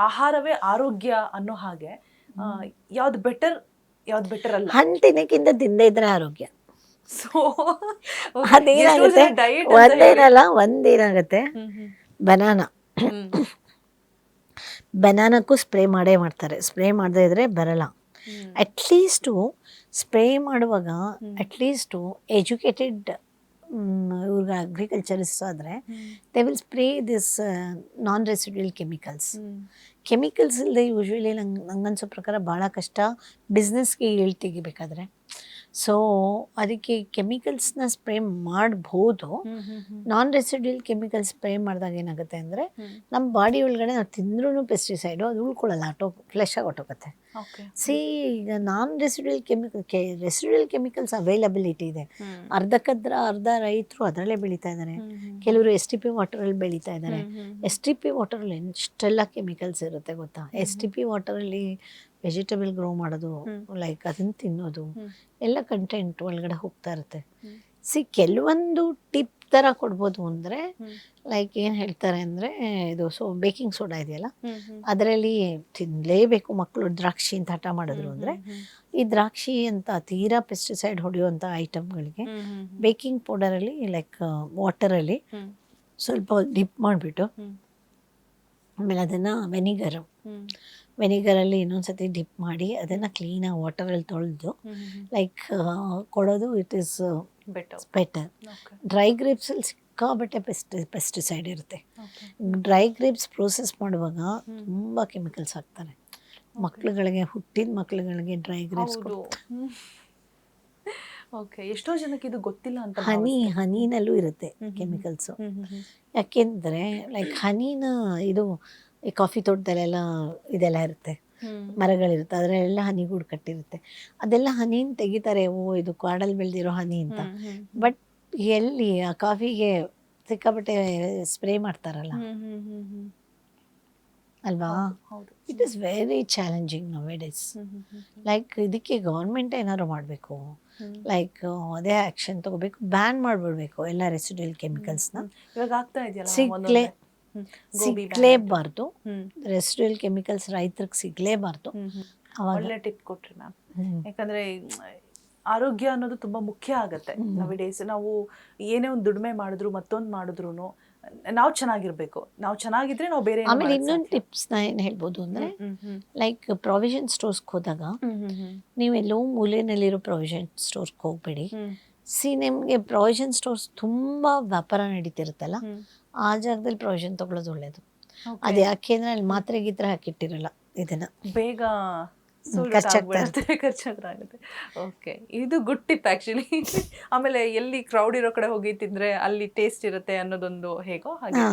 ಆಹಾರವೇ ಆರೋಗ್ಯ ಅನ್ನೋ ಹಾಗೆ ಯಾವ್ದು ಬೆಟರ್ ಅಲ್ಲ. ಹಣ್ಣು ತಿನ್ನಕ್ಕಿಂತ ತಿಂದೇ ಇದ್ರೆ ಆರೋಗ್ಯ. ಸೊ ಅದೇನಾಗುತ್ತೆ, ಒಂದೇನಾಗುತ್ತೆ, ಬನಾನಾ ಬನಾನಕ್ಕೂ ಸ್ಪ್ರೇ ಮಾಡೇ ಮಾಡ್ತಾರೆ. ಸ್ಪ್ರೇ ಮಾಡದೇ ಇದ್ರೆ ಬರಲ್ಲ. ಅಟ್ಲೀಸ್ಟು ಸ್ಪ್ರೇ ಮಾಡುವಾಗ ಅಟ್ಲೀಸ್ಟು ಎಜುಕೇಟೆಡ್ ಇವ್ರಿಗೆ ಅಗ್ರಿಕಲ್ಚರಿಸ್ಟ್ ಆದರೆ they will spray this non residual chemicals ಇಲ್ಲದೆ ಯೂಶ್ವಲಿ ನಂಗನ್ಸೋ ಪ್ರಕಾರ ಭಾಳ ಕಷ್ಟ ಬಿಸ್ನೆಸ್ಗೆ ಈಳ್ ತೆಗಿಬೇಕಾದ್ರೆ. ಸೊ ಅದಕ್ಕೆ ಕೆಮಿಕಲ್ಸ್ನ ಸ್ಪ್ರೇ ಮಾಡ್ಬೋದು. ನಾನ್ ರೆಸಿಡ್ಯೂಯಲ್ ಕೆಮಿಕಲ್ಸ್ ಸ್ಪ್ರೇ ಮಾಡಿದಾಗ ಏನಾಗುತ್ತೆ ಅಂದರೆ ನಮ್ಮ ಬಾಡಿ ಒಳಗಡೆ ನಾವು ತಿಂದ್ರೂ ಪೆಸ್ಟಿಸೈಡು ಅದು ಉಳ್ಕೊಳ್ಳಲ್ಲ, ಫ್ಲೆಶ್ ಆಗಿ ಹೊಟ್ಟೋಗುತ್ತೆ. ಈಗ ನಾನ್ ರೆಸಿಡ್ಯೂಯಲ್ ಕೆಮಿಕಲ್ಸ್ ಅವೈಲಬಿಲಿಟಿ ಇದೆ. ಅರ್ಧ ರೈತರು ಅದರಲ್ಲೇ ಬೆಳೀತಾ ಇದ್ದಾರೆ, ಕೆಲವರು STP ವಾಟರಲ್ಲಿ ಬೆಳೀತಾ ಇದ್ದಾರೆ. STP ವಾಟರಲ್ಲಿ ಎಷ್ಟೆಲ್ಲ ಕೆಮಿಕಲ್ಸ್ ಇರುತ್ತೆ ಗೊತ್ತಾ. STP ವಾಟರಲ್ಲಿ ವೆಜಿಟೇಬಲ್ ಗ್ರೋ ಮಾಡೋದು, ಲೈಕ್ ಅದನ್ನು ತಿನ್ನೋದು ಎಲ್ಲ ಕಂಟೆಂಟ್ ಒಳಗಡೆ ಹೋಗ್ತಾ ಇರುತ್ತೆ. ಕೆಲವೊಂದು ಟಿಪ್ ಥರ ಕೊಡ್ಬೋದು ಅಂದರೆ ಲೈಕ್ ಏನು ಹೇಳ್ತಾರೆ ಅಂದರೆ ಇದು ಬೇಕಿಂಗ್ ಸೋಡಾ ಇದೆಯಲ್ಲ, ಅದರಲ್ಲಿ ತಿನ್ನಲೇಬೇಕು ಮಕ್ಕಳು ದ್ರಾಕ್ಷಿ ಅಂತ ಹಠ ಮಾಡಿದ್ರು ಅಂದರೆ ಈ ದ್ರಾಕ್ಷಿ ಅಂತ ತೀರಾ ಪೆಸ್ಟಿಸೈಡ್ ಹೊಡೆಯುವಂಥ ಐಟಮ್ಗಳಿಗೆ ಬೇಕಿಂಗ್ ಪೌಡರಲ್ಲಿ ಲೈಕ್ ವಾಟರಲ್ಲಿ ಸ್ವಲ್ಪ ಡಿಪ್ ಮಾಡಿಬಿಟ್ಟು ಆಮೇಲೆ ಅದನ್ನು ವೆನಿಗರಲ್ಲಿ ಇನ್ನೊಂದ್ಸತಿ ಡಿಪ್ ಮಾಡಿ ಅದನ್ನು ಕ್ಲೀನಾಗಿ ವಾಟರಲ್ಲಿ ತೊಳೆದು ಲೈಕ್ ಕೊಡೋದು. It is better. ಡ್ರೈ ಗ್ರೇಪ್ಸಲ್ಲಿ ಸಿಕ್ಕಾಬಟ್ಟೆ ಪೆಸ್ಟಿಸೈಡ್ ಇರುತ್ತೆ. ಡ್ರೈ ಗ್ರೇಪ್ಸ್ ಪ್ರೋಸೆಸ್ ಮಾಡುವಾಗ ತುಂಬ ಕೆಮಿಕಲ್ಸ್ ಹಾಕ್ತಾರೆ. ಹುಟ್ಟಿದ ಮಕ್ಳುಗಳಿಗೆ ಡ್ರೈ ಗ್ರೇಪ್ಸ್ ಎಷ್ಟೋ ಜನಕ್ಕೆ ಇದು ಗೊತ್ತಿಲ್ಲ ಅಂತ. ಹನಿನಲ್ಲೂ ಇರುತ್ತೆ ಕೆಮಿಕಲ್ಸು. ಯಾಕೆಂದರೆ ಲೈಕ್ ಹನಿನ ಇದು ಈ ಕಾಫಿ ತೋಟದಲ್ಲೆಲ್ಲ ಇದೆಲ್ಲ ಇರುತ್ತೆ, ಮರಗಳಿರುತ್ತೆ, ಅದರಲ್ಲೆಲ್ಲ ಹನಿಗೂಡು ಕಟ್ಟಿರುತ್ತೆ. ಅದೆಲ್ಲ ಹನಿನ ತೆಗಿತಾರೆ, ಇದು ಕಾಡಲ್ಲಿ ಬೆಳೆದಿರೋ ಹನಿ ಅಂತ. ಬಟ್ ಎಲ್ಲಿ ಆ ಕಾಫಿಗೆ ಸಿಕ್ಕಾಪಟ್ಟೆ ಸ್ಪ್ರೇ ಮಾಡ್ತಾರಲ್ಲ ಅಲ್ವಾ. It is very challenging now-A-days. Like ಇದಕ್ಕೆ ಗೌರ್ಮೆಂಟ್ ಏನಾದ್ರು ಮಾಡಬೇಕು, ಲೈಕ್ ಅದೇ ಆ್ಯಕ್ಷನ್ ತಗೋಬೇಕು, ಬ್ಯಾನ್ ಮಾಡಿಬಿಡ್ಬೇಕು ಎಲ್ಲ ರೆಸಿಡ್ಯೂಯಲ್ ಕೆಮಿಕಲ್ಸ್ನ. ಇವಾಗ ಆಗ್ತಾ ಇದೆಯಲ್ಲ, ಸಿಗ್ಲೇಬಾರ್ದು ರೆಸಿಡ್ಯೂಯಲ್ ಕೆಮಿಕಲ್ಸ್, ರೈತರಿಗೆ ಸಿಗ್ಲೇಬಾರ್ದು. ಒಳ್ಳೆ ಟಿಪ್ ಕೊಟ್ರಿ ಮ್ಯಾಮ್. ಯಾಕಂದ್ರೆ ಆರೋಗ್ಯ ಅನ್ನೋದು ತುಂಬಾ ಮುಖ್ಯ ಆಗತ್ತೆ ನೌ-ಎ-ಡೇಸ್. ನಾವು ಏನೇ ಒಂದು ದುಡಿಮೆ ಮಾಡಿದ್ರು ಮತ್ತೊಂದು ಮಾಡಿದ್ರು ನಾವು ಚೆನ್ನಾಗಿರ್ಬೇಕು. ನಾವು ಚೆನ್ನಾಗಿದ್ರೆ ನಾವು ಬೇರೆ. ಆಮೇಲೆ ಇನ್ನೊಂದು ಟಿಪ್ಸ್ನ ಏನು ಹೇಳ್ಬೋದು ಅಂದರೆ ಲೈಕ್ ಪ್ರಾವಿಷನ್ ಸ್ಟೋರ್ಸ್ಗೆ ಹೋದಾಗ ನೀವೆಲ್ಲೋ ಮೂಲೆಯಲ್ಲಿರೋ ಪ್ರಾವಿಷನ್ ಸ್ಟೋರ್ಸ್ಗೆ ಹೋಗ್ಬೇಡಿ. ನಿಮಗೆ ಪ್ರಾವಿಷನ್ ಸ್ಟೋರ್ಸ್ ತುಂಬ ವ್ಯಾಪಾರ ನಡೀತಿರುತ್ತಲ್ಲ, ಆ ಜಾಗದಲ್ಲಿ ಪ್ರಾವಿಷನ್ ತೊಗೊಳ್ಳೋದು ಒಳ್ಳೇದು. ಅದು ಯಾಕೆಂದರೆ ಅಲ್ಲಿ ಮಾತ್ರೆ ಗೀತ್ರೆ ಹಾಕಿಟ್ಟಿರಲ್ಲ, ಇದನ್ನು ಬೇಗ ಖರ್ಚಾಗುತ್ತೆ. ಓಕೆ, ಇದು ಗುಡ್ ಟಿಪ್ ಆ್ಯಕ್ಚುಲಿ. ಆಮೇಲೆ ಎಲ್ಲಿ ಕ್ರೌಡ್ ಇರೋ ಕಡೆ ಹೋಗಿ ತಿಂದರೆ ಅಲ್ಲಿ ಟೇಸ್ಟ್ ಇರುತ್ತೆ ಅನ್ನೋದೊಂದು ಹೇಗೋ ಹಾಗೆ.